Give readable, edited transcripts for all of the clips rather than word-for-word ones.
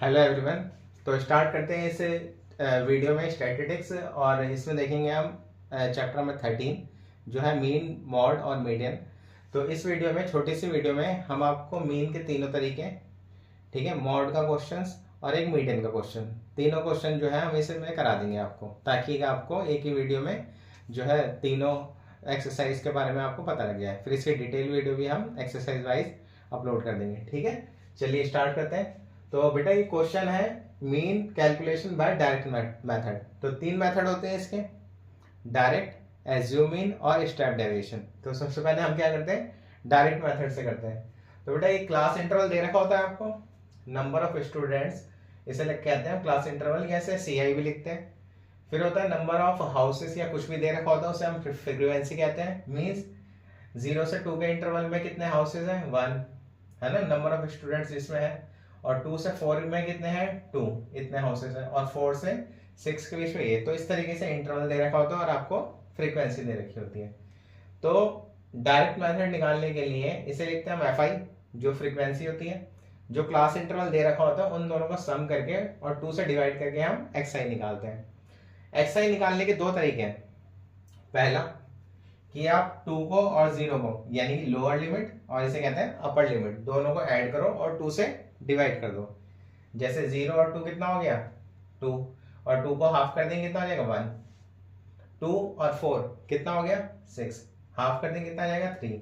Hello everyone. तो start करते हैं इस वीडियो में स्टैटिस्टिक्स, और इसमें देखेंगे हम चैप्टर नंबर 13 जो है मीन, मॉड और मीडियन। तो इस वीडियो में, छोटी सी वीडियो में, हम आपको मीन के तीनों तरीके, ठीक है, मॉड का क्वेश्चंस और एक मीडियन का क्वेश्चन, तीनों क्वेश्चन जो है हम इसे में करा देंगे आपको, ताकि आपको एक ही वीडियो में जो है तीनों एक्सरसाइज के बारे में आपको पता लग जाए। फिर इसकी डिटेल वीडियो भी हम एक्सरसाइज वाइज अपलोड कर देंगे। ठीक है, चलिए स्टार्ट करते हैं। तो बेटा ये क्वेश्चन है mean calculation bye direct method. तो तीन मेथड होते हैं इसके, डायरेक्ट, एज्यूमिन और स्टेप डेविएशन। तो सबसे पहले हम क्या करते हैं, डायरेक्ट मेथड से करते हैं। तो बेटा ये क्लास इंटरवल दे रखा होता है आपको, नंबर ऑफ स्टूडेंट्स, इसे कहते हैं क्लास इंटरवल, या ऐसे CI भी लिखते हैं। फिर होता है नंबर ऑफ हाउसेस या कुछ भी दे रखा होता है, उसे हम फ्रीक्वेंसी कहते हैं। मीन्स 0 से 2 के इंटरवल में कितने हाउसेज हैं, 1 है ना, नंबर ऑफ स्टूडेंट्स इसमें है। और 2 से 4 में कितने हैं, 2, इतने हाउसेज हैं। और 4 से 6 के बीच में ये। तो इस तरीके से इंटरवल दे रखा होता है और आपको फ्रीक्वेंसी दे रखी होती है। तो डायरेक्ट मेथड निकालने के लिए इसे लिखते हैं हम FI, जो फ्रीक्वेंसी होती है। जो क्लास इंटरवल दे रखा होता है उन दोनों को सम करके और 2 से डिवाइड करके हम XI निकालते हैं। XI निकालने के दो तरीके हैं। पहला कि आप 2 को और 0 को, यानी कि लोअर लिमिट और इसे कहते हैं अपर लिमिट, दोनों को ऐड करो और 2 से डिवाइड कर दो। जैसे 0 और 2 कितना हो गया, 2, और 2 को हाफ कर देंगे कितना हो जाएगा, 1। 2 और 4 कितना हो गया, 6, हाफ कर देंगे कितना आ जाएगा, 3।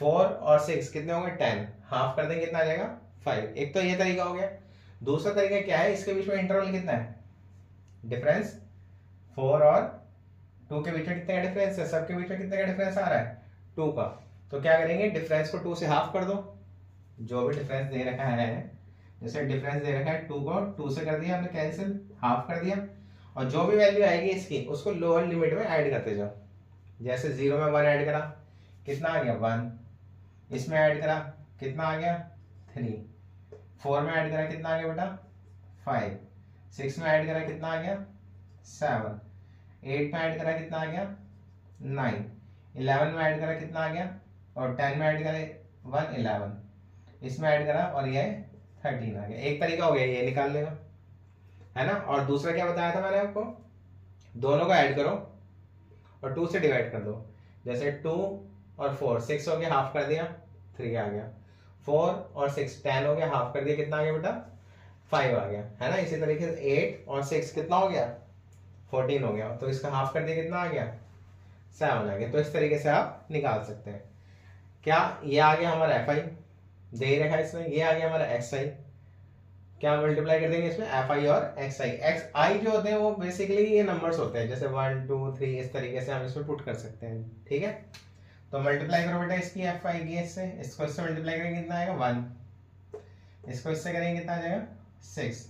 4 और 6 कितने हो गए, 10, हाफ कर देंगे कितना आ जाएगा, 5। एक तो ये तरीका हो गया। दूसरा तरीका क्या है, इसके बीच में इंटरवल कितना है, डिफरेंस 4 और 2 के बीच में कितने का डिफरेंस है, सबके बीच में कितने का डिफरेंस आ रहा है, 2 का। तो क्या करेंगे, डिफरेंस को 2 से हाफ कर दो। जो भी डिफरेंस दे रखा है, जैसे डिफरेंस दे रखा है 2 को 2 से कर दिया हमने कैंसिल, हाफ कर दिया। और जो भी वैल्यू आएगी इसकी, उसको लोअर लिमिट में ऐड करते जाओ। जैसे 0 में 1 ऐड करा, कितना आ गया, 1। इसमें ऐड करा, कितना आ गया, 3। 4 में ऐड करा, कितना आ गया बेटा, 5। 6 में ऐड करा, कितना आ गया, 7। 8 में ऐड करा, कितना आ गया, 9। 11 में ऐड करा, कितना आ गया, और 10 में ऐड करा 1, 11। इसमें ऐड करा और ये 13 आ गया। एक तरीका हो गया ये निकाल लेगा, है ना। और दूसरा क्या बताया था मैंने आपको, दोनों को ऐड करो और 2 से डिवाइड कर दो। जैसे 2 और 4, 6 हो गया, हाफ कर दिया, 3 आ गया। 4 और 6, 10 हो गया, हाफ कर दिया, कितना आ गया बेटा, 5 आ गया, है ना। इसी तरीके से 8 और 6 कितना हो गया, 14 हो गया। तो इसका हाफ कर दिया, कितना आ गया, 7 आ गया। तो इस तरीके से आप निकाल सकते हैं। क्या ये आ गया हमारा FI, दे रखा है इसमें, ये आ गया हमारा XI। क्या मल्टीप्लाई कर देंगे इसमें, FI और XI जो होते हैं वो बेसिकली ये नंबर्स होते हैं, जैसे 1 2 3, इस तरीके से हम इसमें पुट कर सकते हैं। ठीक है, तो मल्टीप्लाई करो बेटा इसकी FI की, इसको इससे मल्टीप्लाई करेंगे कितना आएगा, 1। इसको इससे करेंगे कितना आ जाएगा, 6।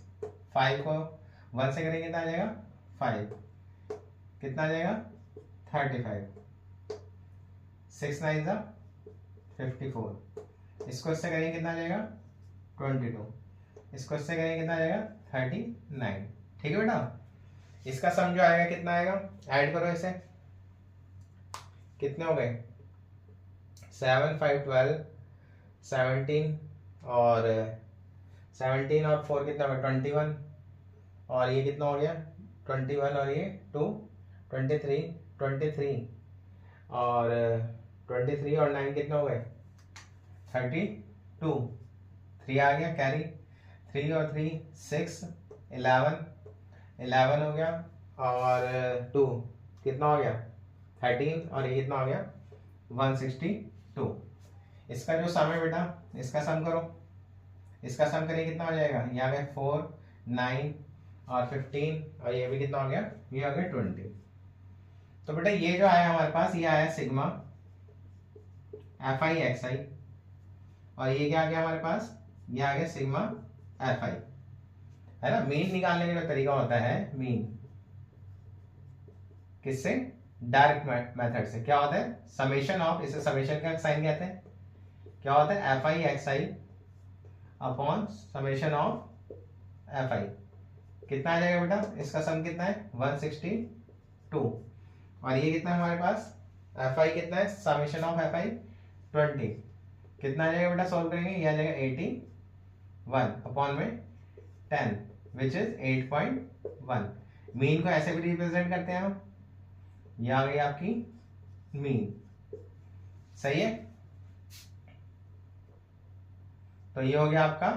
5 को 1 से करेंगे कितना आ जाएगा, 5। कितना आ जाएगा, 35। 6 9 जा 54। इसको इससे करेंगे कितना आ जाएगा, 22। इसको इससे करेंगे कितना आ जाएगा, 39। ठीक है बेटा, इसका सम जो आएगा कितना आएगा, ऐड करो इसे, कितने हो गए, 7 5 12, 17 और 17 और 4 कितना हो गया, 21। और ये कितना हो गया, 21 और ये 2, 23 23 और 23 और 9 कितने हो गए, 32। 3 आ गया कैरी, 3 और 3 6, 11 हो गया, और 2 कितना हो गया, 13, और ये कितना हो गया, 162। इसका जो सम है बेटा, इसका सम करो। इसका सम करिए, कितना हो जाएगा, ये आ गया 4 9 और 15, और ये भी कितना हो गया, ये आ गया 20। तो बेटा ये जो आया हमारे पास, ये आया सिग्मा FI XI, और ये क्या आ गया हमारे पास, ये आ गया सिग्मा FI, है ना। मीन निकालने का जो तरीका होता है, मीन किससे, डायरेक्ट मेथड से। क्या होता है, समेशन ऑफ, इसे समेशन का साइन कहते हैं। क्या होता है, FI XI upon summation of FI, कितना आ जाएगा बेटा, इसका सम कितना है, 162। और ये कितना है हमारे पास, FI कितना है, समेशन ऑफ FI 20, कितना आ जाएगा बेटा, सॉल्व करेंगे, ये आ जाएगा 1 अपॉन में 10 विच इज 8.1। मीन को ऐसे भी रिप्रेजेंट करते हैं हम, ये आ गई आपकी मीन। सही है, तो ये हो गया आपका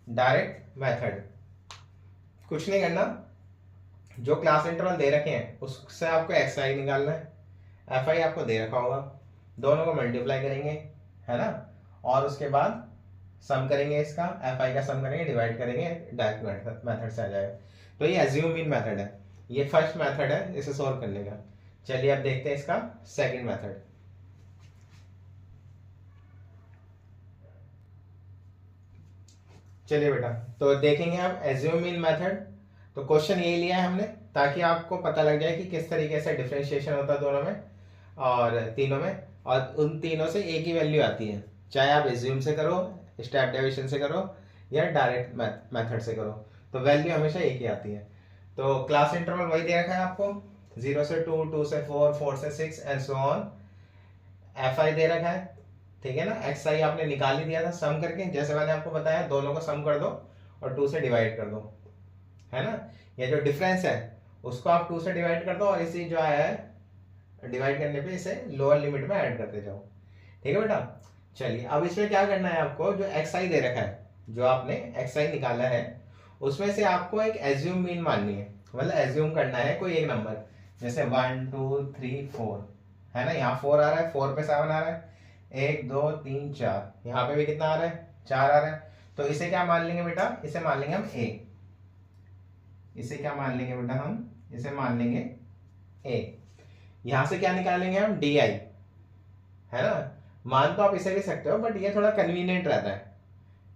डायरेक्ट मेथड। कुछ नहीं करना, जो क्लास इंटरवल दे रखे हैं उससे आपको एक्स आई निकालना है, एफ आई आपको दे रखा होगा, दोनों को मल्टीप्लाई करेंगे, है ना, और उसके बाद सम करेंगे, इसका एफ आई का सम करेंगे, डिवाइड करेंगे, डायरेक्ट मेथड से आ जाएगा। तो ये एज्यूम मीन मेथड है, ये फर्स्ट मेथड है इसे सोल्व करने का। चलिए अब देखते हैं इसका सेकंड मेथड। चलिए बेटा, तो देखेंगे आप एज्यूम मीन मेथड। तो क्वेश्चन ये लिया है हमने ताकि आपको पता लग जाए कि किस तरीके से डिफरेंशिएशन होता है दोनों में और तीनों में, और उन तीनों से एक ही वैल्यू आती है, चाहे आप एज्यूम से करो, स्टेप डेविएशन से करो या डायरेक्ट मेथड से करो, तो वैल्यू हमेशा एक ही आती है। तो क्लास इंटरवल वही दे रखा है आपको, 0 से 2, 2 से 4, 4 से 6 and so on. F I दे रखा है, ठीक है ना, एक्स आई आपने निकाल ही दिया था सम करके, जैसे मैंने आपको बताया दोनों को सम कर दो और 2 से डिवाइड कर दो, है ना। ये जो डिफरेंस है उसको आप 2 से डिवाइड कर दो और इसी जो आया है डिवाइड करने पे इसे लोअर लिमिट में ऐड करते जाओ, ठीक है बेटा। चलिए अब इसमें क्या करना है आपको, जो एक्स आई दे रखा है, जो आपने एक्स आई निकाला है उसमें से आपको एक एज्यूम मीन माननी है, मतलब एज्यूम करना है कोई एक नंबर, जैसे 1 2 3 4, है ना, यहाँ 4 आ रहा है, 4 पे 7 आ रहा है, 1 2 3 4, यहाँ पे भी कितना आ रहा है, 4 आ रहा है। तो इसे क्या मान लेंगे बेटा, इसे मान लेंगे हम ए, इसे क्या मान लेंगे बेटा हम, इसे मान लेंगे ए। यहां से क्या निकालेंगे हम, डी आई, है ना। मान तो आप इसे भी सकते हो बट ये थोड़ा कन्वीनियंट रहता है,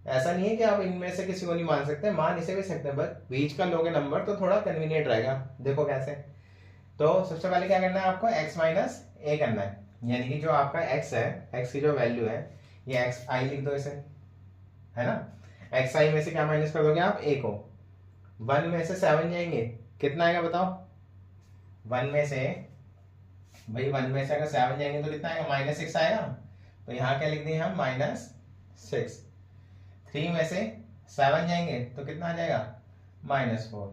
ऐसा नहीं है कि आप इनमें से किसी को नहीं मान सकते, मान इसे भी सकते हैं, बट बीच का लोगे नंबर तो थोड़ा कन्वीनियंट रहेगा। देखो कैसे, तो सबसे पहले क्या करना है आपको, x माइनस ए करना है, यानी कि जो आपका x है, x की जो वैल्यू है, ये एक्स आई लिख दो इसे, है ना। एक्स आई में से क्या माइनस कर दोगे आप, a को, 1 में से 7 जाएंगे, कितना आएगा बताओ, 1 में से, भाई 1 में से अगर 7 जाएंगे तो कितना आएगा, -6 आएगा, तो यहाँ क्या लिख दिए हम, -6। 3 में से 7 जाएंगे तो कितना आ जाएगा, -4।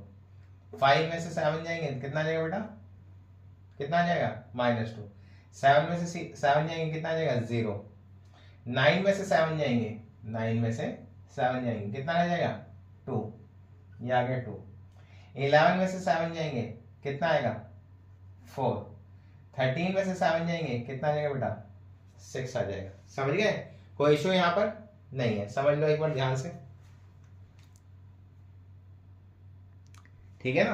5 में से 7 जाएंगे कितना आ जाएगा बेटा, कितना आ जाएगा, -2। 7 में से 7 जाएंगे कितना आ जाएगा, 0। 9 में से 7 जाएंगे, 9 में से 7 जाएंगे कितना आ जाएगा, 2, ये आ गया 2। 11 में से 7 जाएंगे कितना आएगा, 4। 13 में से 7 जाएंगे कितना आ जाएगा बेटा, 6 आ जाएगा। समझ गए, कोई इशू यहाँ पर नहीं है, समझ लो एक बार ध्यान से, ठीक है ना।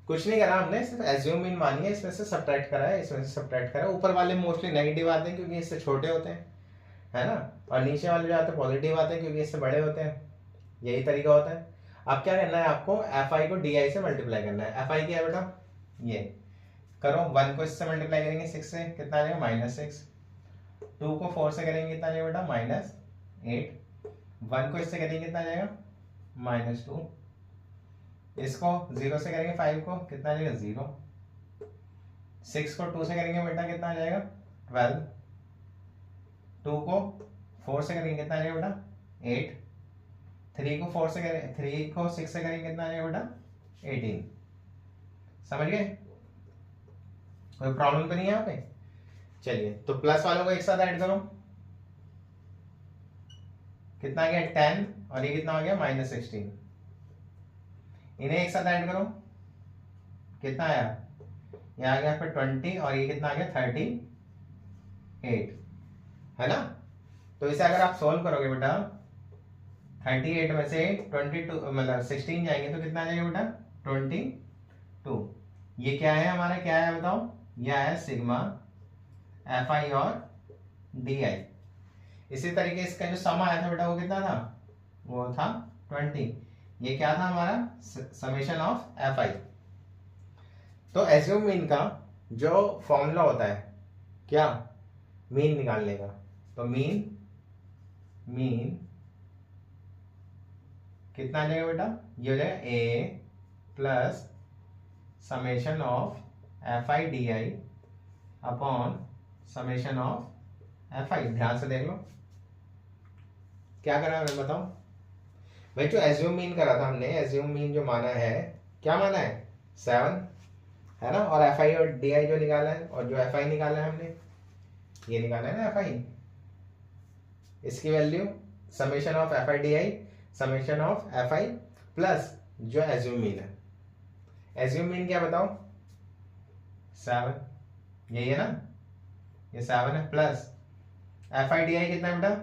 कुछ नहीं करा हमने, सिर्फ एज्यूम मीन मानी है, इसमें से सब्ट्रैक्ट करा है, इसमें से सब्ट्रैक्ट करा है। ऊपर वाले मोस्टली नेगेटिव आते हैं क्योंकि इससे छोटे होते हैं, है ना, और नीचे वाले जो आते हैं पॉजिटिव आते हैं क्योंकि इससे बड़े होते हैं, यही तरीका होता है। अब क्या करना है आपको, एफ आई को डी आई से मल्टीप्लाई करना है। एफ आई क्या है बेटा, ये करो, 1 को इससे मल्टीप्लाई करेंगे 6 से, कितना आ जाएगा, -6। 2 को 4 से करेंगे कितना आ जाएगा बेटा, -8। 1 को इससे करेंगे कितना आ जाएगा, -2। इसको 0 से करेंगे 5 को कितना आ जाएगा, 0। 6 को 2 से करेंगे बेटा कितना आ जाएगा, 12। 2 को 4 से करेंगे कितना आ जाएगा बेटा, 8। 3 को 4 से करेंगे, 3 को 6 से करेंगे कितना आ जाएगा बेटा, 18। समझ गए, कोई प्रॉब्लम तो नहीं है यहाँ पे। चलिए तो प्लस वालों को एक साथ ऐड करो, कितना आ गया, 10, और ये कितना हो गया, -16। इन्हें एक साथ ऐड करो, कितना आया, ये आ गया फिर 20, और ये कितना आ गया, 38, है ना। तो इसे अगर आप सोल्व करोगे बेटा, 38 में से 22 मतलब 16 जाएंगे तो कितना आ जाएगा बेटा, 22। ये क्या है हमारा, क्या है बताओ, यह है सिग्मा एफ आई और डी आई। इसी तरीके इसका जो सम आया था बेटा वो कितना था, वो था 20। ये क्या था हमारा, समेशन ऑफ एफ आई। तो एज्यूम मीन का जो फॉर्मूला होता है क्या, मीन निकालने का, तो मीन कितना आ जाएगा बेटा, ये हो जाएगा A plus summation of F I D I upon summation of F I. ध्यान से देख लो क्या करा है, बताओ, भाई जो एज्यूम मीन करा था हमने, एज्यूम मीन जो माना है, क्या माना है 7 है ना, और एफ आई और डी आई जो निकाला है, और जो एफ आई निकाला है हमने, ये निकाला है ना एफ आई, इसकी value summation of F I D I summation of F I plus जो एज्यूम मीन है। एज्यूम मीन क्या बताओ 7, यही है ना, ये 7 है, प्लस एफ आई डी आई कितना है बेटा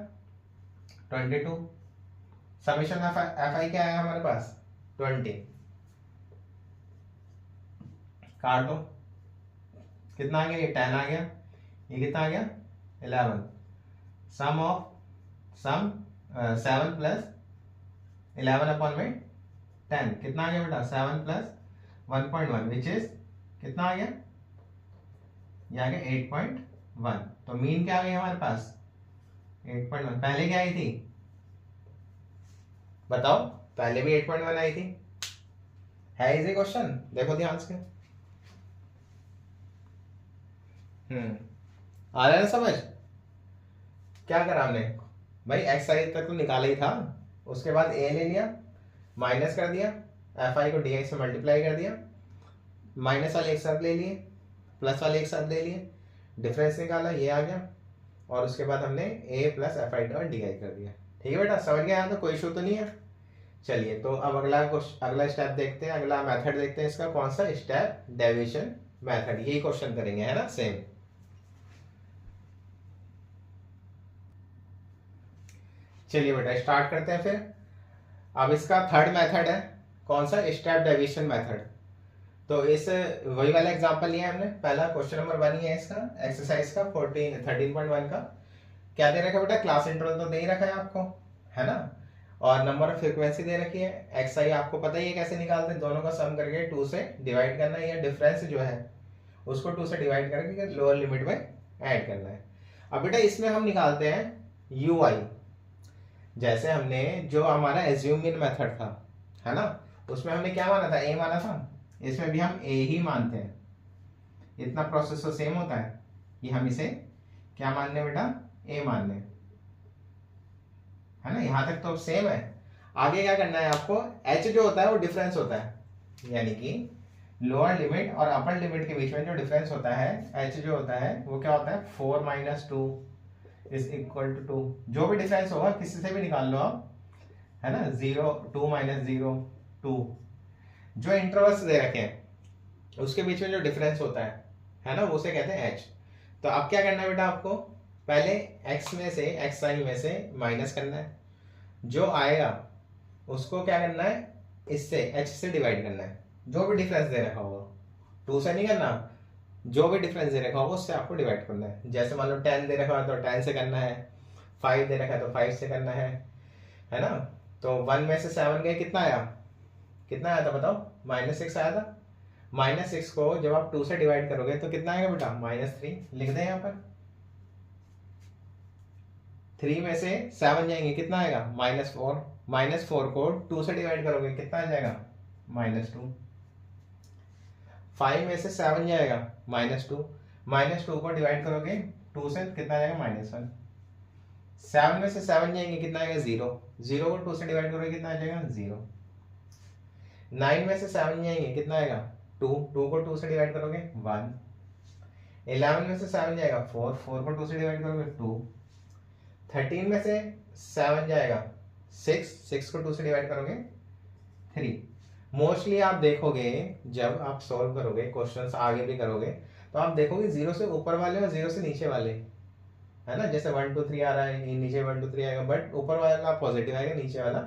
22, समेशन ऑफ एफ आई क्या है हमारे पास 20, काट दो, कितना आ गया, ये 10 आ गया, ये कितना आ गया 11, सम ऑफ सम 7 प्लस 11 अपॉन में 10 कितना आ गया बेटा 7 प्लस 1.1 विच इज कितना आ गया, ये आ गया 8.1। तो मीन क्या आ गई हमारे पास 8.1, पहले क्या आई थी बताओ, पहले भी 8.1 आई थी, है इजी क्वेश्चन, देखो ध्यान से। आ रहा है ना समझ, क्या करा हमने भाई, एक्स आई तक तो निकाला ही था, उसके बाद ए ले लिया, माइनस कर दिया, एफ आई को डी आई से मल्टीप्लाई कर दिया, माइनस वाले एक साथ ले लिए, प्लस वाले एक साथ ले लिए, डिफरेंस निकाला, ये आ गया, और उसके बाद हमने ए प्लस एफ आई और डी आई कर दिया। ठीक है बेटा, समझ गया, यहाँ तो कोई इशू तो नहीं है। चलिए तो अब अगला स्टेप देखते हैं, अगला मेथड देखते हैं इसका, कौन सा, स्टेप डेविएशन मेथड, यही क्वेश्चन करेंगे है ना सेम। चलिए बेटा स्टार्ट करते हैं फिर। अब इसका थर्ड मेथड है, कौन सा, स्टेप डेविएशन मेथड। तो इस वही वाला एग्जांपल लिया है हमने, पहला क्वेश्चन नंबर 1 ही है इसका, एक्सरसाइज का 13.1 का। क्या दे रखा है बेटा, क्लास इंटरवल तो दे ही रखा है आपको, है ना, और नंबर ऑफ फ्रीक्वेंसी दे रखी है, एक्स आई आपको पता ही है कैसे निकालते हैं, दोनों का सम करके 2 से डिवाइड करना है, या डिफरेंस जो है उसको 2 से डिवाइड करके लोअर लिमिट में ऐड करना है। अब बेटा इसमें हम निकालते हैं यू आई, जैसे हमने जो हमारा एज्यूम इन मेथड था, है ना, उसमें हमने क्या माना था, ए माना था, इसमें भी हम ए ही मानते हैं, इतना प्रोसेस तो सेम होता है कि हम इसे क्या मानने बेटा, ए मानने, है ना, यहां तक तो सेम है। आगे क्या करना है आपको, एच जो होता है वो डिफरेंस होता है, यानी कि लोअर लिमिट और अपर लिमिट के बीच में जो डिफरेंस होता है, एच जो होता है वो क्या होता है 4 - 2 इज इक्वल टू 2, जो भी डिफरेंस होगा किसी से भी निकाल लो आप, है ना, 0 2 - 0 2, जो इंटरवल्स दे रखे हैं उसके बीच में जो डिफरेंस होता है ना, उसे कहते हैं एच। तो अब क्या करना है बेटा आपको, पहले एक्स में से, एक्स आई में से माइनस करना है, जो आएगा उसको क्या करना है, इससे एच से डिवाइड करना है, जो भी डिफरेंस दे रखा होगा, 2 से नहीं करना, जो भी डिफरेंस दे रखा होगा उससे आपको डिवाइड करना है। जैसे मान लो 10 दे रखा है तो 10 से करना है, 5 दे रखा है तो 5 से करना है ना। तो 1 में से 7 गए, कितना आया, कितना आया था बताओ, -6 आया था। -6 को जब आप 2 से डिवाइड करोगे तो कितना आएगा बेटा, -3, लिख दें यहाँ पर। 3 में से 7 जाएंगे, कितना आएगा -4, -4 को 2 से डिवाइड करोगे कितना आ जाएगा -2। 5 में से 7 जाएगा -2, -2 को डिवाइड करोगे 2 से कितना आ जाएगा -1। 7 में से 7 जाएंगे, कितना आएगा 0, 0 को 2 से डिवाइड करोगे कितना आ जाएगा 0। 9 में से 7 जाएंगे, कितना आएगा 2, 2 को 2 से डिवाइड करोगे 1। 11 में से 7 जाएगा 4, 4 को 2 से डिवाइड करोगे 2। 13 में से 7 जाएगा 6, 6 को 2 से डिवाइड करोगे 3। मोस्टली आप देखोगे जब आप सॉल्व करोगे क्वेश्चंस, आगे भी करोगे तो आप देखोगे 0 से ऊपर वाले और 0 से नीचे वाले, है ना, जैसे 1 2 3 आ रहा है, नीचे 1 2 3 आएगा, बट ऊपर वाला पॉजिटिव आएगा, नीचे वाला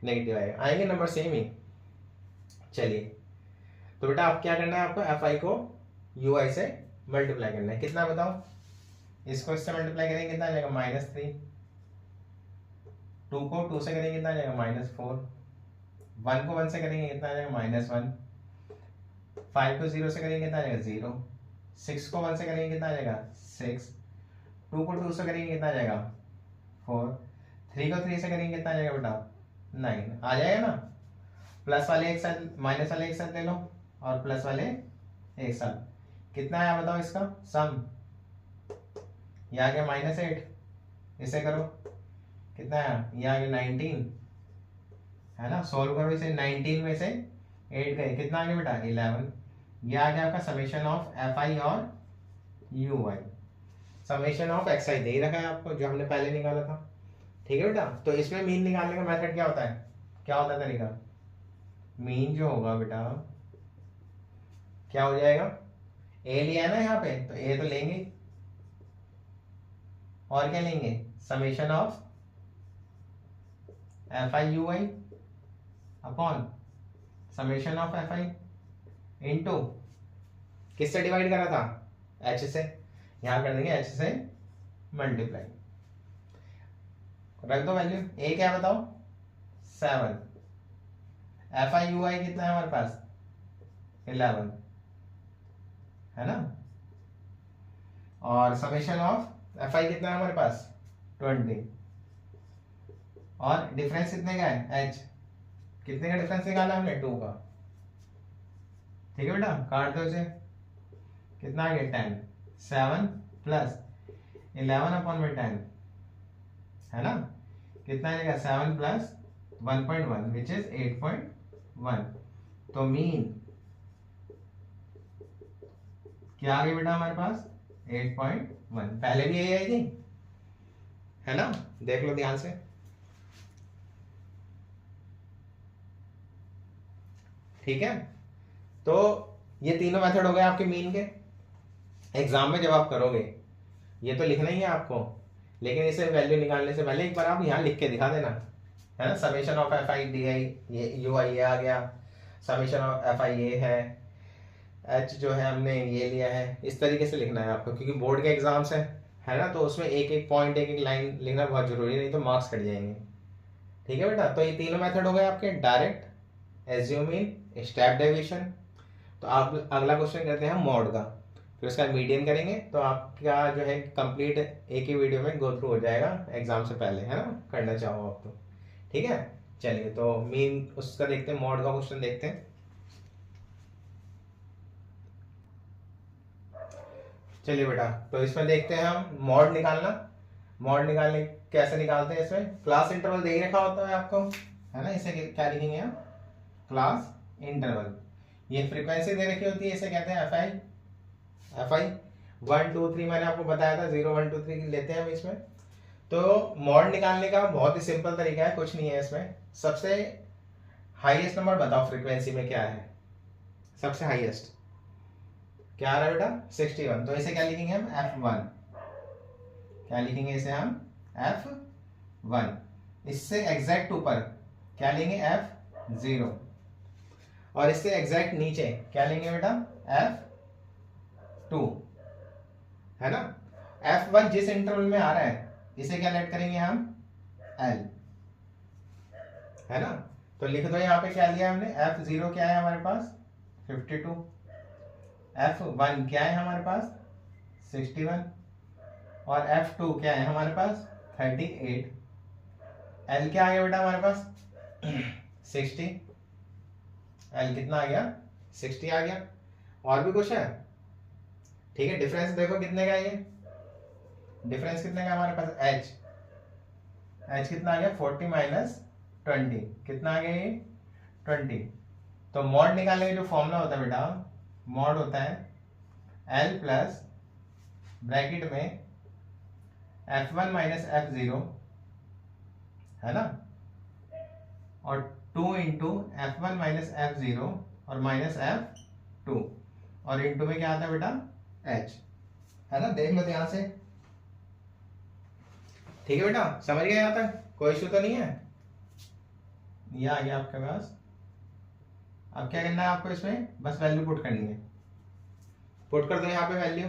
नेगेटिव आएगा, आएंगे नंबर सेम ही। चलिए तो बेटा आप क्या करना है, आपको एफ आई को यू आई से मल्टीप्लाई करना है, कितना बताओ, इसको इससे मल्टीप्लाई करेंगे कितना आ जाएगा -3, 2 को 2 से करेंगे कितना आ जाएगा -4, 1 को 1 से करेंगे कितना आ जाएगा -1, 5 को 0 से करेंगे कितना आ जाएगा 0, 6 को 1 से करेंगे कितना आ जाएगा 6, 2 को 2 से करेंगे कितना आ जाएगा 4, 3 को 3 से करेंगे कितना आ जाएगा बेटा 9, आ जाएगा ना। प्लस वाले एक साथ, माइनस वाले एक साथ ले लो, और प्लस वाले एक साथ, कितना आया बताओ इसका सम, ये आ गया -8, इसे करो कितना आया, ये आ गया 19, है ना। सोल्व करो इसे, 19 में से 8 गए, कितना आ गया बेटा 11। ये आ गया आपका समेशन ऑफ एफ आई और U I. Summation of X I दे ही रखा है आपको, जो हमने पहले निकाला था। ठीक है बेटा, तो इसमें मीन निकालने का मेथड क्या होता है, क्या होता है तरीका। मीन जो होगा बेटा क्या हो जाएगा, ए लिया है ना यहाँ पे, तो ए तो लेंगे, और क्या लेंगे, summation of F I you I upon summation of F I into किससे डिवाइड करा था, एच से, यहां कर देंगे एच से मल्टीप्लाई, रख दो वैल्यू। ए क्या बताओ 7, एफ आई यू आई कितना है हमारे पास 11, है ना। और समेशन ऑफ एफ आई कितना है हमारे पास 20, और डिफरेंस कितने का है एच, कितने का डिफरेंस निकाला हमने 2 का। ठीक है बेटा, काट दो इसे, कितना आ गया 10, 7 प्लस 11 अपॉन में 10, है ना, कितना आ जाएगा 7 प्लस 1.1 विच इज 8.1। तो मीन क्या आ गई बेटा हमारे पास 8.1, पहले भी यही आई थी, है ना, देख लो ध्यान से। ठीक है, तो ये तीनों मेथड हो गए आपके मीन के। एग्जाम में जब आप करोगे ये तो लिखना ही है आपको, लेकिन इसे वैल्यू निकालने से पहले एक बार आप यहाँ लिख के दिखा देना, है ना। Summation of F I D आई, ये यू आई आ गया, समेशन ऑफ एफ आई ये है, एच जो है हमने ये लिया है, इस तरीके से लिखना है आपको, क्योंकि बोर्ड के एग्जाम्स है ना, तो उसमें एक एक पॉइंट एक एक लाइन लिखना बहुत जरूरी है, नहीं तो मार्क्स कट जाएंगे। ठीक है बेटा, तो ये तीनों मेथड हो गए आपके, डायरेक्ट, एज्यूमिंग, स्टेप डेविएशन। तो आप अगला क्वेश्चन करते हैं मॉड का, फिर उसका मीडियन करेंगे, तो आपका जो है कंप्लीट एक ही वीडियो में गो थ्रू हो जाएगा एग्जाम से पहले, है ना, करना चाहो आप तो। ठीक है, चलिए तो मीन उसका देखते हैं, मॉड का क्वेश्चन देखते हैं। चलिए बेटा, तो इसमें देखते हैं हम मॉड निकालना। मॉड निकालने कैसे निकालते हैं, इसमें क्लास इंटरवल दे ही रखा होता है आपको, है ना। इसे क्या लिखेंगे हम, क्लास इंटरवल। ये फ्रीक्वेंसी दे रखी होती है, इसे कहते हैं एफ आई। एफ आई 1 2 3 मैंने आपको बताया था, 0 1 2 3 लेते हैं हम इसमें। तो मॉड निकालने का बहुत ही सिंपल तरीका है, कुछ नहीं है इसमें। सबसे हाईएस्ट नंबर बताओ फ्रीक्वेंसी में क्या है, सबसे हाईएस्ट क्या आ रहा है बेटा 61, तो इसे क्या लिखेंगे हम F1, क्या लिखेंगे इसे हम F1। इससे एग्जैक्ट ऊपर क्या लेंगे F0, और इससे एग्जैक्ट नीचे क्या लेंगे बेटा F2, है ना। F1 जिस इंटरवल में आ रहा है इसे क्या लेट करेंगे हम L, है ना। तो लिख दो यहाँ पे क्या लिया हमने, F0 क्या है हमारे पास 52, F1 क्या है हमारे पास 61, और F2 क्या है हमारे पास 38, L क्या आ गया बेटा हमारे पास 60, L कितना आ गया 60 आ गया। और भी कुछ है, ठीक है। डिफरेंस देखो कितने का है, ये डिफरेंस कितने का हमारे पास H कितना आ गया 40 माइनस 20, कितना आ गया ये 20। तो मॉड निकालने का जो फॉर्मूला होता है बेटा, मॉड होता है L प्लस ब्रैकेट में F1 माइनस F0, है ना, और 2 इंटू F1 माइनस F0 और माइनस F2, और इंटू में क्या आता है बेटा H, है ना। देख लो ध्यान से, ठीक है बेटा, समझ गए यहाँ तक, कोई इशू तो नहीं है। ये आ गया आपके पास। अब क्या करना है आपको, इसमें बस वैल्यू पुट करनी है। पुट कर दो यहाँ पे वैल्यू,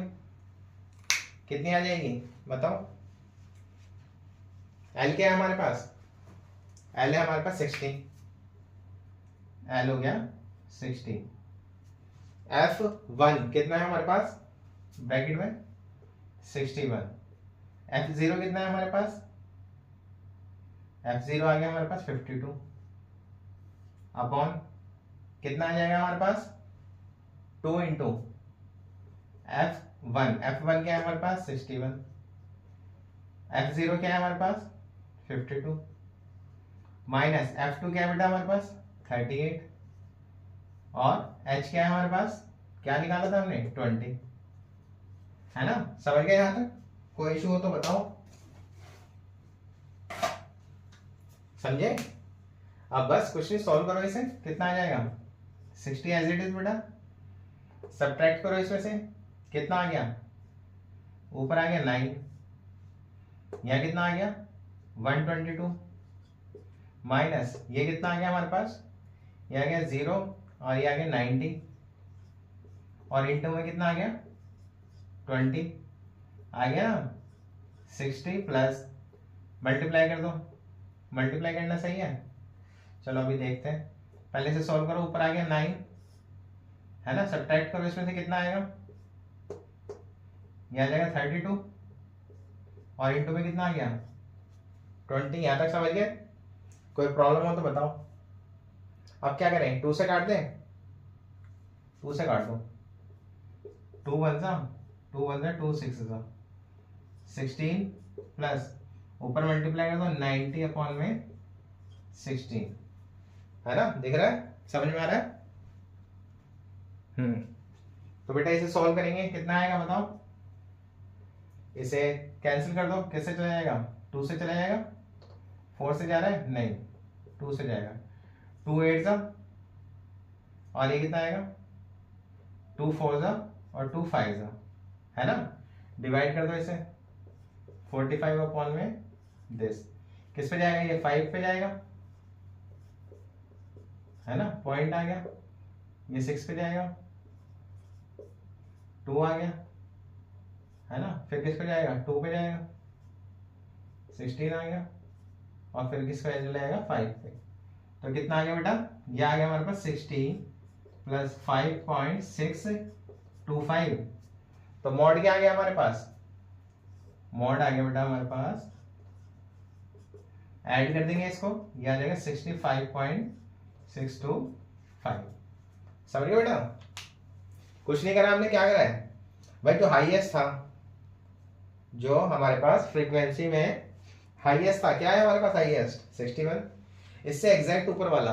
कितनी आ जाएगी बताओ। L क्या है हमारे पास, L है हमारे पास 60, L हो गया 60। F1 कितना है हमारे पास ब्रैकेट में 61, F0 कितना है हमारे पास, F0 आ गया हमारे पास 52, अपॉन कितना आ जाएगा हमारे पास 2 इंटू F1 क्या है हमारे पास 61, F0 क्या है हमारे पास 52, माइनस F2 क्या है बेटा हमारे पास 38, और H क्या है हमारे पास, क्या निकाला था हमने 20, है ना। समझ गए यहां तक? कोई इशू हो तो बताओ, समझे? अब बस क्वेश्चन सॉल्व करो, इसे कितना आ जाएगा 60 एज इट इज बेटा, सब्ट्रैक्ट करो इसमें से, कितना आ गया, ऊपर आ गया 9, यहाँ कितना आ गया 122, माइनस ये कितना आ गया हमारे पास, ये आ गया 0, और ये आ गया 90, और इंटू में कितना आ गया 20, आ गया ना 60 प्लस, मल्टीप्लाई कर दो, मल्टीप्लाई करना सही है। चलो अभी देखते हैं, पहले से सॉल्व करो, ऊपर आ गया 9, है ना, सब्ट्रैक्ट करो इसमें से कितना आएगा, ये आ जाएगा 32, और इंटू में कितना आ गया 20। यहां तक समझ गए? कोई प्रॉब्लम हो तो बताओ। अब क्या करें, 2 से काट दें, 2 से काट दो, 2 1 सा 2 1 सा 2 6 सा 16 प्लस ऊपर मल्टीप्लाई कर दो 90 अपॉन में 16, है ना, दिख रहा है, समझ में आ रहा है? तो बेटा इसे सॉल्व करेंगे, कितना आएगा बताओ, इसे कैंसिल कर दो, किससे चला जाएगा 2 से चला जाएगा, 4 से जा रहा है नहीं, 2 से जाएगा, 2 8 सा, और ये कितना आएगा 2 4 सा, और 2 5 सा, है ना, डिवाइड कर दो इसे 45 अपॉन में दिस, किस पे जाएगा, ये 5 पे जाएगा, है ना, पॉइंट आ गया, ये 6 पे जाएगा, 2 आ गया, है ना, फिर किस पे जाएगा 2 पे जाएगा, 16 आ गया, और फिर किस पे चला जाएगा 5 पे। तो कितना आ गया बेटा, ये आ गया हमारे पास 16 प्लस 5.625, तो मॉड क्या आ गया हमारे पास, मॉड आ गया बेटा हमारे पास, ऐड कर देंगे इसको, ये आ जाएगा 65.625। समझ गए बेटा? कुछ नहीं करा हमने, क्या करा है भाई, जो हाईएस्ट था, जो हमारे पास फ्रीक्वेंसी में हाईएस्ट था, क्या है हमारे पास हाईएस्ट 61, इससे एग्जैक्ट ऊपर वाला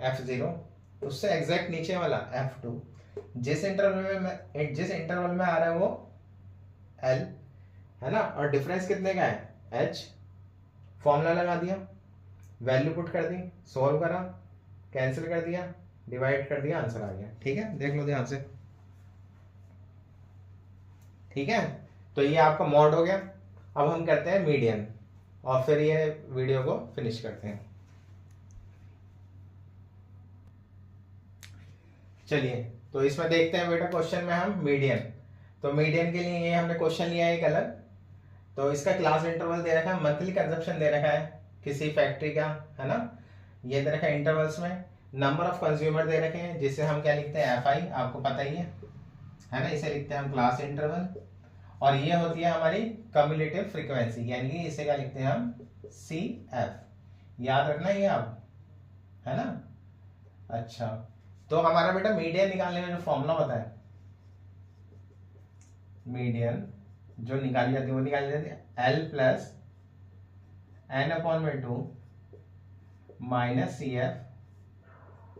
F0, उससे एग्जैक्ट नीचे वाला F2, जिस इंटरवल में आ रहा है वो L, है ना, और डिफरेंस कितने का है H, फॉर्मूला लगा दिया, वैल्यू पुट कर दी, सॉल्व करा, कैंसिल कर दिया, डिवाइड कर दिया, आंसर आ गया। ठीक है, देख लो ध्यान से, ठीक है। तो ये आपका मॉड हो गया। अब हम करते हैं मीडियन, और फिर ये वीडियो को फिनिश करते हैं। चलिए, तो इसमें देखते हैं बेटा क्वेश्चन में हम मीडियन। तो मीडियन के लिए ये हमने क्वेश्चन लिया है एक अलग, तो इसका क्लास इंटरवल दे रखा है, मंथली कंजप्शन दे रखा है किसी फैक्ट्री का, है ना, ये दे रखा है इंटरवल्स में, नंबर ऑफ कंज्यूमर दे रखे हैं, जिसे हम क्या लिखते हैं FI, आपको पता ही है ना, इसे लिखते हैं हम क्लास इंटरवल, और ये होती है हमारी कम्युलेटिव फ्रीक्वेंसी, यानी कि इसे क्या लिखते हैं हम CF, याद रखना ये आप, है ना। अच्छा, तो हमारा बेटा मीडियन निकालने का जो फॉर्मूला होता है, मीडियन जो निकाली जाती है वो निकाली जाती है L प्लस N अपॉन में 2 माइनस CF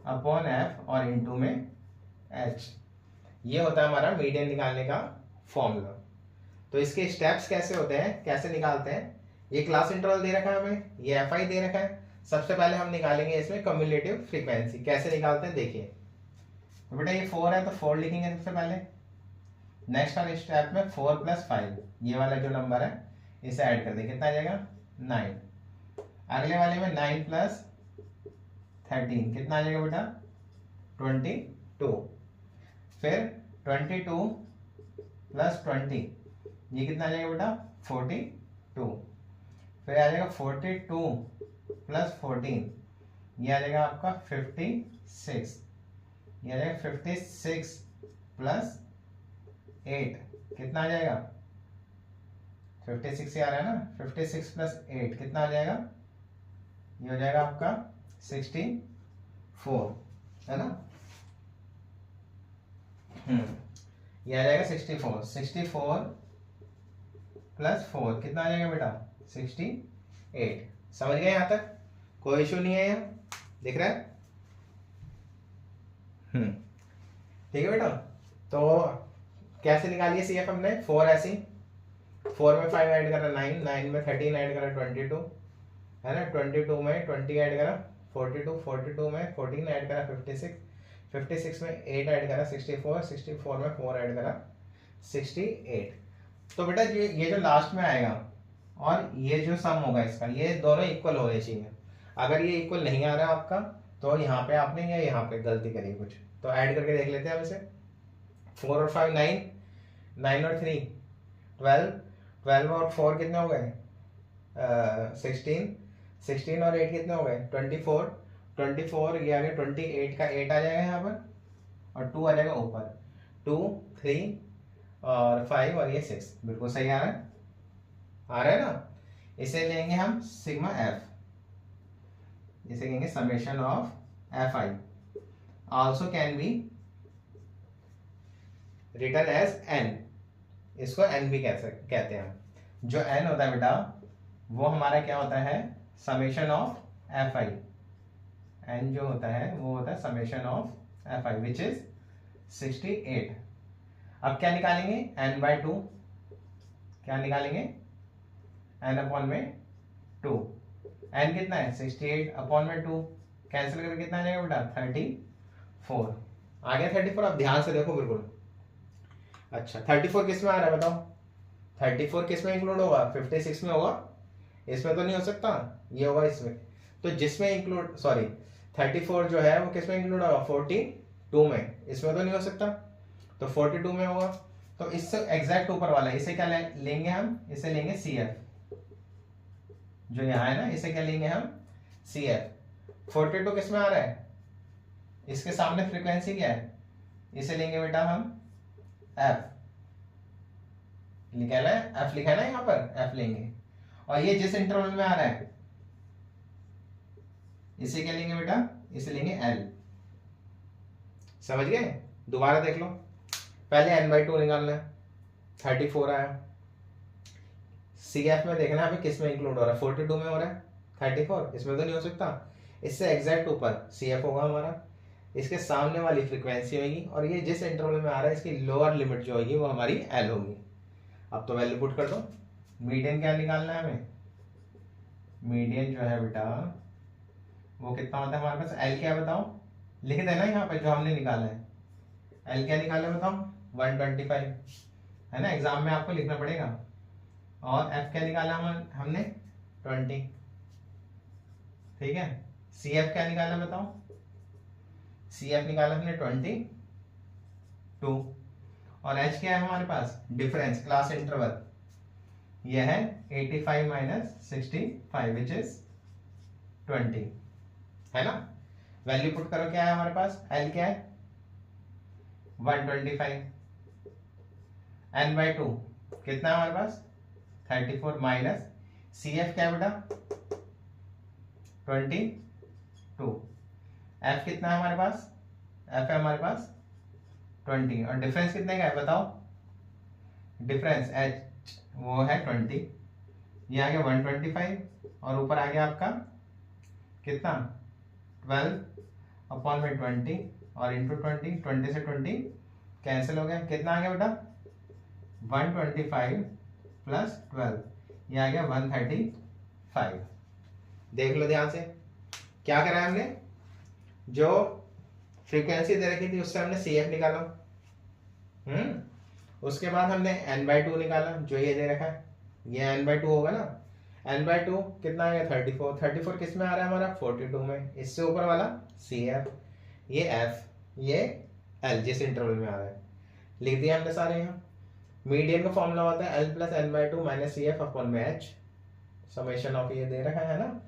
अपॉन F और इंटू में H, ये होता है हमारा मीडियन निकालने का फॉर्मूला। तो इसके स्टेप्स कैसे होते हैं, कैसे निकालते हैं, ये क्लास इंटरवल दे रखा है हमें, ये FI दे रखा है। सबसे पहले हम निकालेंगे इसमें कम्युलेटिव फ्रीक्वेंसी, कैसे निकालते हैं देखिए। तो बेटा ये 4 है तो 4 लिखेंगे सबसे पहले, नेक्स्ट वाले स्टेप में 4 प्लस 5, ये वाला जो नंबर है इसे ऐड कर देंगे, कितना आ जाएगा 9। अगले वाले में 9 प्लस 13, कितना आ जाएगा बेटा 22। फिर 22 प्लस 20, ये कितना आ जाएगा बेटा 42। फिर आ जाएगा 42 प्लस 14, ये आ जाएगा आपका 56, ये आ जाएगा 56 प्लस 8, कितना आ जाएगा 56 से आ रहा है ना, 56 प्लस 8 कितना आ जाएगा, ये हो जाएगा आपका 64, है ना, ये आ जाएगा 64, 64 प्लस 4 कितना आ जाएगा बेटा 68। समझ गए यहाँ तक? कोई इशू नहीं है, यहाँ दिख रहा है। ठीक है बेटा। तो कैसे निकालिए सी एफ हमने, 4 ऐसी, 4 में 5 ऐड करा 9, 9 में 13 ऐड करा 22 है ना, 22 में 20 ऐड करा 42, 42 में 14 ऐड करा 56, 56 में 8 ऐड करा 64, 64 में 4 ऐड करा 68। तो बेटा ये जो लास्ट में आएगा और ये जो सम होगा इसका, ये दोनों इक्वल होने चाहिए। अगर ये इक्वल नहीं आ रहा है आपका, तो यहाँ पे आपने या यहाँ पे गलती करी कुछ, तो ऐड करके देख लेते हैं अब इसे। 4 और 5 9, 9 और 3 12, 12 और 4 कितने हो गए 16, 16 और 8 कितने हो गए 24, 24 ये आ गया 28 का 8 आ जाएगा यहाँ पर, और 2 आ जाएगा ऊपर, 2 3 और 5 और ये 6, बिल्कुल सही आ रहा है ना। इसे लेंगे हम सिग्मा एफ, इसे कहेंगे summation of F I, also can be written as N, इसको एन भी कहते हैं। जो एन होता है बेटा वो हमारा क्या होता है, summation of F I. N जो होता है वो होता है summation of F I which is 68। अब क्या निकालेंगे, एन बाय 2, क्या निकालेंगे एन अपॉन में 2, एन कितना है 68 अपॉन में 2, कैंसिल करके कितना आ जाएगा बेटा 34, आ गया 34। अब ध्यान से देखो बिल्कुल। अच्छा 34 किस में आ रहा है बताओ, 34 किस में इंक्लूड होगा, 56 में होगा, इसमें तो नहीं हो सकता, ये होगा इसमें। तो जिसमें इंक्लूड, सॉरी 34 जो है वो किस में इंक्लूड होगा 42 में, इसमें तो नहीं हो सकता, तो 42 में होगा। तो इससे एग्जैक्ट ऊपर वाला इसे क्या लेंगे हम, इसे लेंगे सी एफ, जो यहाँ है ना, इसे क्या लेंगे हम सी एफ। 42 किस में आ रहा है, इसके सामने फ्रीक्वेंसी क्या है, इसे लेंगे बेटा हम एफ, लिखा है एफ, लिखा है ना यहाँ पर एफ लेंगे, और ये जिस इंटरवल में आ रहा है इसे क्या लेंगे बेटा, इसे लेंगे एल। समझ गए, दोबारा देख लो। पहले एन बाई 2 निकालना है, 34 आया, सी एफ में देखना है अभी किस में इंक्लूड हो रहा है, 42 में हो रहा है 34, इसमें तो नहीं हो सकता। इससे एग्जैक्ट ऊपर सी एफ होगा हमारा, इसके सामने वाली फ्रीक्वेंसी होगी, और ये जिस इंटरवल में आ रहा है इसकी लोअर लिमिट जो होगी वो हमारी एल होगी। अब तो वैल्यू पुट कर दो। मीडियन क्या निकालना है हमें, मीडियन जो है बेटा वो कितना होता है हमारे पास, एल क्या बताओ, लिख देना यहाँ पे जो हमने निकाला है, एल क्या निकाला है बताओ 125 है ना, एग्जाम में आपको लिखना पड़ेगा। और एफ क्या निकाला हमने 20, ठीक है। सी एफ क्या निकाला बताओ, सी एफ निकाला हमने 22, और एच क्या है हमारे पास डिफरेंस क्लास इंटरवल, यह है 85 माइनस 65 विच इज 20, है ना। वैल्यू पुट करो, क्या है हमारे पास, एल क्या है 125, एन बाई 2 कितना है हमारे पास 34 माइनस सी एफ क्या है बेटा 22, एफ कितना है हमारे पास, एफ है हमारे पास 20, और डिफरेंस कितने का है बताओ, डिफरेंस एच वो है 20, ये आ गया 125, और ऊपर आ गया आपका कितना 12 अपॉन में 20 और इंटू 20, 20 से 20 कैंसिल हो गया, कितना आ गया बेटा 125 प्लस 12, ये आ गया 135। देख लो ध्यान से, क्या करा है हमने, जो फ्रीक्वेंसी दे रखी थी उससे हमने सी एफ निकाला, उसके बाद हमने एन बाई 2 निकाला, जो ये दे रखा है, ये एन बाई 2 होगा ना, एन बाई 2 कितना आ गया 34, 34 किस में आ रहा है हमारा 42 में, इससे ऊपर वाला सी एफ, ये एफ, ये एल जिस इंटरवल में आ रहा है, लिख दिया हमने सारे यहाँ। मीडियन का फॉर्मूला होता है L plus N by 2 minus C F upon में एच, समेशन ऑफ ये दे रखा है ना,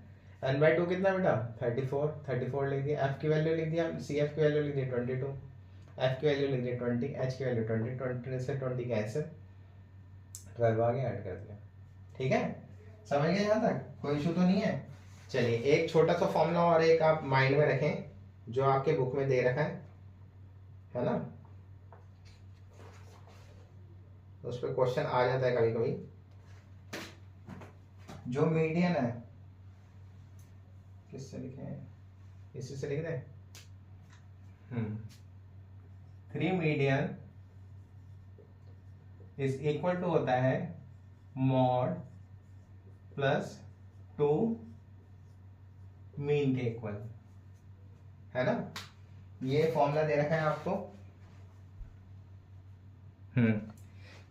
एन बाई 2 कितना बेटा 34, 34 लिख दिया, एफ की वैल्यू लिख दिया, सी एफ की वैल्यू लिख दी 22, एफ की वैल्यू लिख दी 20, एच की वैल्यू 20, 20 से 20 कैंसिल, 12 आगे ऐड कर दिया, ठीक है। समझ गए यहाँ तक, कोई इशू तो नहीं है। चलिए एक छोटा सा फॉर्मूला और एक आप माइंड में रखें जो आपके बुक में दे रखा है ना, उस पर क्वेश्चन आ जाता है कभी कभी। जो मीडियन है किससे लिखे हैं, इसी से लिख दें। 3 मीडियन इज इक्वल टू होता है मॉड प्लस 2 मीन के इक्वल, है ना। ये फॉर्मूला दे रखा है आपको।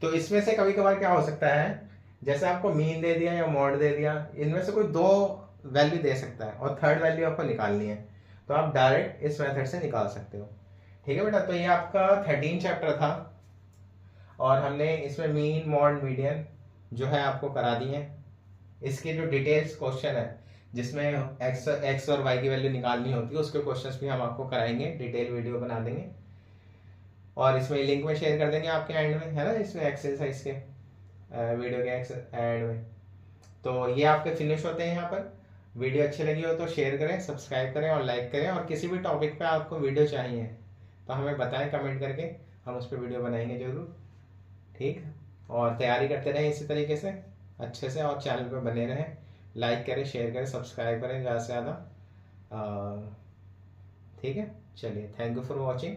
तो इसमें से कभी कभार क्या हो सकता है, जैसे आपको मीन दे दिया या मॉड दे दिया, इनमें से कोई 2 वैल्यू दे सकता है और थर्ड वैल्यू आपको निकालनी है, तो आप डायरेक्ट इस मेथड से निकाल सकते हो। ठीक है बेटा, तो ये आपका 13 चैप्टर था और हमने इसमें मीन मॉड मीडियन जो है आपको करा दी है। इसके जो डिटेल्स क्वेश्चन है जिसमें एक्स और वाई की वैल्यू निकालनी होती है, उसके क्वेश्चंस भी हम आपको कराएंगे, डिटेल वीडियो बना देंगे और इसमें लिंक में शेयर कर देंगे आपके एंड में, है ना, इसमें एक्सरसाइज के वीडियो के एंड में। तो ये आपके फिनिश होते हैं यहाँ पर। वीडियो अच्छी लगी हो तो शेयर करें, सब्सक्राइब करें और लाइक करें, और किसी भी टॉपिक पे आपको वीडियो चाहिए तो हमें बताएं कमेंट करके, हम उस पर वीडियो बनाएंगे जरूर। ठीक, और तैयारी करते रहें इसी तरीके से अच्छे से, और चैनल पे बने रहें, लाइक करें, शेयर करें, सब्सक्राइब करें ज़्यादा से ज़्यादा। ठीक है, चलिए, थैंक यू फॉर वॉचिंग।